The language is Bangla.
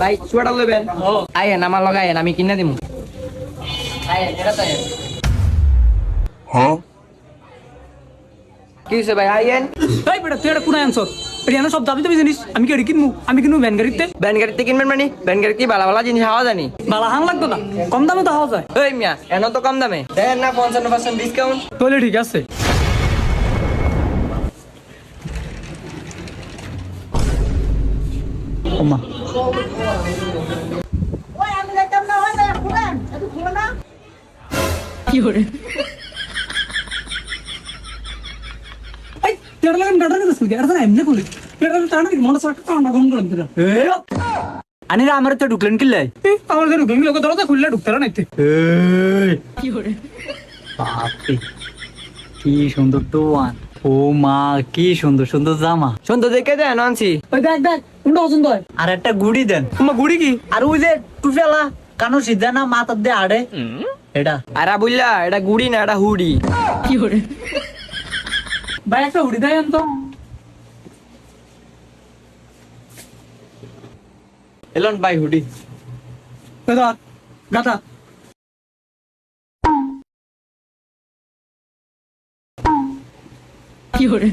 ভাই সোয়াটার লইবেন ও আইয়েন আমার লগে আইয়েন আমি কিনে দিমু আইয়েন এটা তো আইয়েন হ্যাঁ কি হইছে ভাই আইয়েন এই বেটা তুই এটা কোন আনছস রিয়ানা সব দাবি জানিস আমি কি কিনবো আমি কিনবো ভ্যান গাড়িতে ভ্যান গাড়িতে কিনবেন মানে ভ্যান গাড়ি কি বালা বালা জিনিস হাওয়া জানি বালা হাং লাগতো না কম দামে তো হওয়া যায় ওই মিয়া এন তো কম দামে দেন না 55% ডিসকাউন্ট তাহলে ঠিক আছে ওমা ওই আমি যাইতাম না হয় না খুলেন একটু খুলো না কি করে এই তেরা লাগন গাড়া দিস কি এটা এমনি খুলি তেরা টানা কি মনে সাথে টানা গম করে দিরা আনিরা আমার তো ঢুকলেন কিল্লাই আমার ঘরে গঙ্গি লোক দরজা খুললে ঢুকতে না নাইতে এই কি করে বাপরে কি সুন্দর দোয়ান ও মা কি সুন্দর সুন্দর জামা সুন্দর দেখে দেন আনছি ওই দেখ দেখ কোনটা পছন্দ হয় আর একটা গুড়ি দেন তোমার গুড়ি কি আর ওই যে টুফেলা কানো সিদ্ধা না মাথার দিয়ে আড়ে এটা আরা বুঝলা এটা গুড়ি না এটা হুডি কি করে ভাই একটা উড়ি দেয় তো এলন ভাই হুডি দাদা গাতা কি করে